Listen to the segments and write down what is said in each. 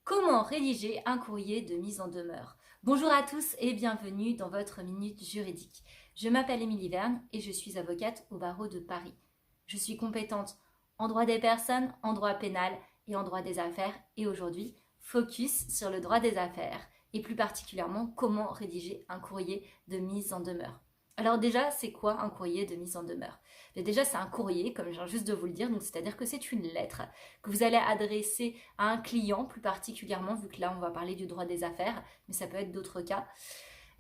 Comment rédiger un courrier de mise en demeure? Bonjour à tous et bienvenue dans votre Minute Juridique. Je m'appelle Émilie Verne et je suis avocate au barreau de Paris. Je suis compétente en droit des personnes, en droit pénal et en droit des affaires et aujourd'hui, focus sur le droit des affaires et plus particulièrement comment rédiger un courrier de mise en demeure. Alors déjà, c'est quoi un courrier de mise en demeure? Déjà, c'est un courrier, comme je viens juste de vous le dire, donc c'est-à-dire que c'est une lettre que vous allez adresser à un client plus particulièrement, vu que là on va parler du droit des affaires, mais ça peut être d'autres cas.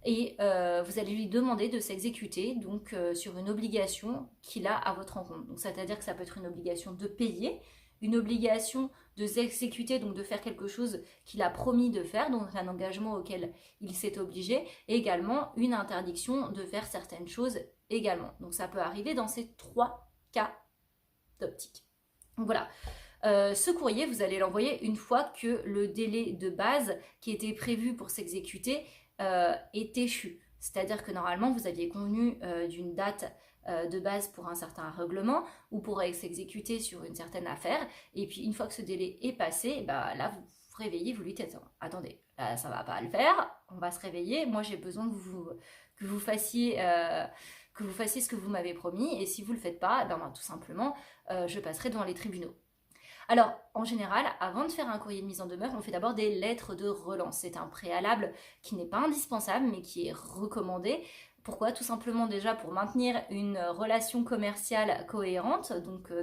Et vous allez lui demander de s'exécuter donc sur une obligation qu'il a à votre encontre. Donc c'est-à-dire que ça peut être une obligation de payer, une obligation de s'exécuter, donc de faire quelque chose qu'il a promis de faire, donc un engagement auquel il s'est obligé, et également une interdiction de faire certaines choses également. Donc ça peut arriver dans ces trois cas d'optique. Donc voilà, ce courrier, vous allez l'envoyer une fois que le délai de base qui était prévu pour s'exécuter est échu. C'est-à-dire que normalement, vous aviez convenu d'une date de base pour un certain règlement ou pour s'exécuter sur une certaine affaire. Et puis, une fois que ce délai est passé, bah, là, vous vous réveillez, vous lui dites attendez, là, ça va pas le faire, on va se réveiller. Moi, j'ai besoin que vous fassiez ce que vous m'avez promis. Et si vous ne le faites pas, ben, tout simplement, je passerai devant les tribunaux. Alors, en général, avant de faire un courrier de mise en demeure, on fait d'abord des lettres de relance. C'est un préalable qui n'est pas indispensable, mais qui est recommandé. Pourquoi? Tout simplement déjà pour maintenir une relation commerciale cohérente, donc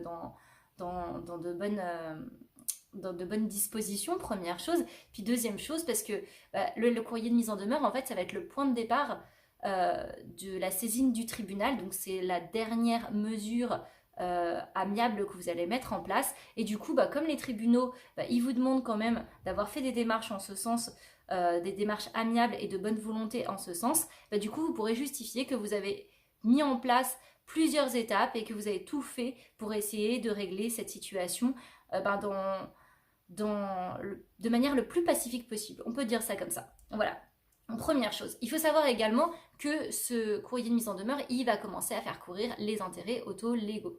dans de bonnes dispositions, première chose. Puis deuxième chose, parce que le courrier de mise en demeure, en fait, ça va être le point de départ de la saisine du tribunal. Donc c'est la dernière mesure amiable que vous allez mettre en place. Et du coup, comme les tribunaux, ils vous demandent quand même d'avoir fait des démarches en ce sens, des démarches amiables et de bonne volonté en ce sens, du coup, vous pourrez justifier que vous avez mis en place plusieurs étapes et que vous avez tout fait pour essayer de régler cette situation de manière le plus pacifique possible. On peut dire ça comme ça. Voilà. Première chose, il faut savoir également que ce courrier de mise en demeure, il va commencer à faire courir les intérêts auto-légaux.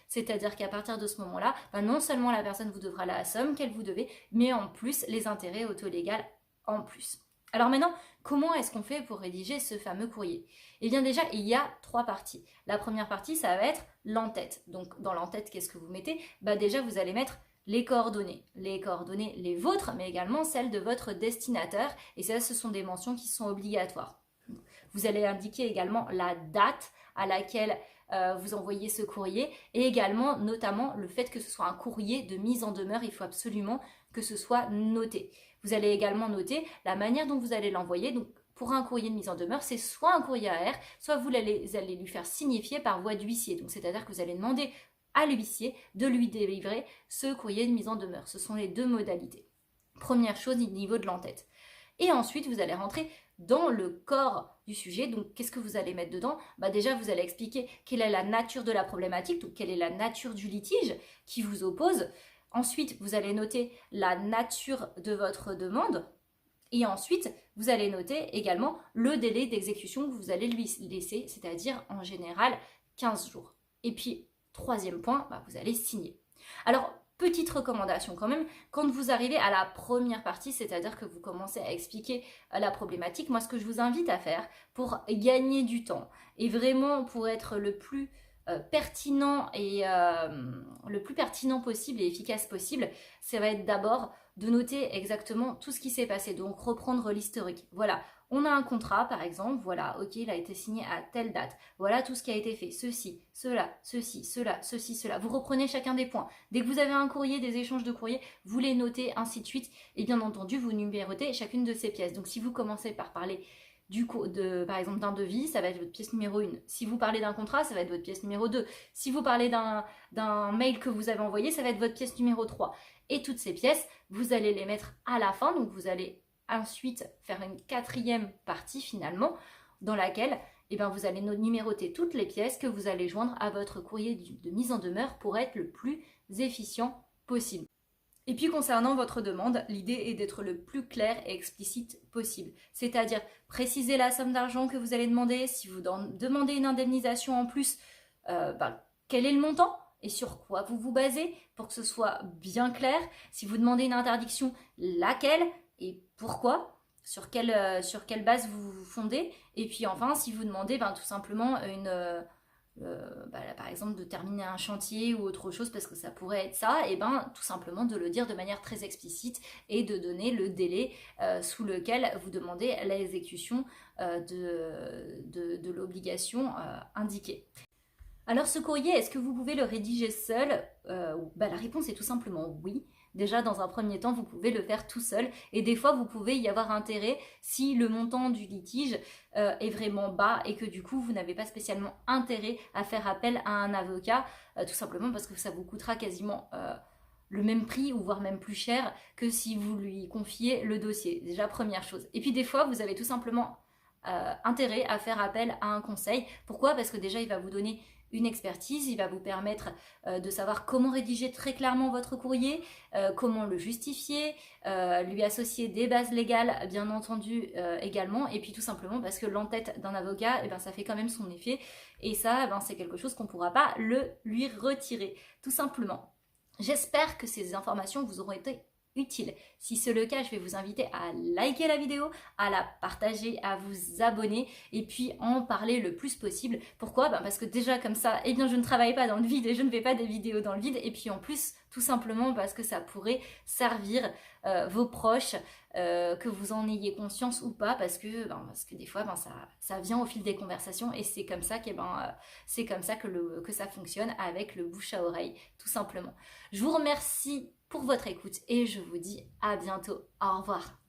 C'est-à-dire qu'à partir de ce moment-là, non seulement la personne vous devra la somme qu'elle vous devait, mais en plus les intérêts auto-légaux en plus. Alors maintenant, comment est-ce qu'on fait pour rédiger ce fameux courrier? Eh bien déjà, il y a trois parties. La première partie, ça va être l'entête. Donc dans l'entête, qu'est-ce que vous mettez? Déjà, vous allez mettre les coordonnées, les vôtres, mais également celles de votre destinataire. Et ça, ce sont des mentions qui sont obligatoires. Vous allez indiquer également la date à laquelle vous envoyez ce courrier et également notamment le fait que ce soit un courrier de mise en demeure. Il faut absolument que ce soit noté. Vous allez également noter la manière dont vous allez l'envoyer. Donc pour un courrier de mise en demeure, c'est soit un courrier AR, soit vous allez lui faire signifier par voie d'huissier. Donc c'est-à-dire que vous allez demander à l'huissier de lui délivrer ce courrier de mise en demeure. Ce sont les deux modalités. Première chose, au niveau de l'entête. Et ensuite, vous allez rentrer dans le corps du sujet. Donc, qu'est-ce que vous allez mettre dedans? Déjà, vous allez expliquer quelle est la nature de la problématique, donc quelle est la nature du litige qui vous oppose. Ensuite, vous allez noter la nature de votre demande. Et ensuite, vous allez noter également le délai d'exécution que vous allez lui laisser, c'est-à-dire en général 15 jours. Et puis, troisième point, vous allez signer. Alors, petite recommandation quand même, quand vous arrivez à la première partie, c'est-à-dire que vous commencez à expliquer la problématique, moi ce que je vous invite à faire pour gagner du temps et vraiment pour être le plus pertinent et le plus pertinent possible et efficace possible, ça va être d'abord de noter exactement tout ce qui s'est passé, donc reprendre l'historique. Voilà, on a un contrat par exemple, voilà, ok, il a été signé à telle date, voilà tout ce qui a été fait, ceci, cela, ceci, cela, ceci, cela. Vous reprenez chacun des points. Dès que vous avez un courrier, des échanges de courrier, vous les notez, ainsi de suite, et bien entendu, vous numérotez chacune de ces pièces. Donc si vous commencez par parler par exemple d'un devis, ça va être votre pièce numéro 1. Si vous parlez d'un contrat, ça va être votre pièce numéro 2. Si vous parlez d'un mail que vous avez envoyé, ça va être votre pièce numéro 3. Et toutes ces pièces, vous allez les mettre à la fin, donc vous allez ensuite faire une quatrième partie finalement, dans laquelle vous allez numéroter toutes les pièces que vous allez joindre à votre courrier de mise en demeure pour être le plus efficient possible. Et puis concernant votre demande, l'idée est d'être le plus clair et explicite possible. C'est-à-dire préciser la somme d'argent que vous allez demander, si vous demandez une indemnisation en plus, quel est le montant? et sur quoi vous vous basez pour que ce soit bien clair. Si vous demandez une interdiction, laquelle et pourquoi, sur quelle base vous vous fondez. Et puis enfin, si vous demandez tout simplement par exemple de terminer un chantier ou autre chose, parce que ça pourrait être ça, et tout simplement de le dire de manière très explicite et de donner le délai sous lequel vous demandez l'exécution de l'obligation indiquée. Alors ce courrier, est-ce que vous pouvez le rédiger seul? La réponse est tout simplement oui. Déjà, dans un premier temps, vous pouvez le faire tout seul. Et des fois, vous pouvez y avoir intérêt si le montant du litige est vraiment bas et que du coup, vous n'avez pas spécialement intérêt à faire appel à un avocat, tout simplement parce que ça vous coûtera quasiment le même prix ou voire même plus cher que si vous lui confiez le dossier. Déjà, première chose. Et puis des fois, vous avez tout simplement intérêt à faire appel à un conseil. Pourquoi? Parce que déjà, il va vous donner une expertise, il va vous permettre de savoir comment rédiger très clairement votre courrier, comment le justifier, lui associer des bases légales bien entendu également, et puis tout simplement parce que l'entête d'un avocat, ça fait quand même son effet, et ça c'est quelque chose qu'on ne pourra pas lui retirer, tout simplement. J'espère que ces informations vous auront été utiles. Si c'est le cas, je vais vous inviter à liker la vidéo, à la partager, à vous abonner et puis en parler le plus possible. Pourquoi? Parce que déjà comme ça, je ne travaille pas dans le vide et je ne fais pas des vidéos dans le vide. Et puis en plus, tout simplement parce que ça pourrait servir vos proches, que vous en ayez conscience ou pas, parce que des fois ça vient au fil des conversations et c'est comme ça que ça fonctionne avec le bouche à oreille, tout simplement. Je vous remercie pour votre écoute et je vous dis à bientôt. Au revoir.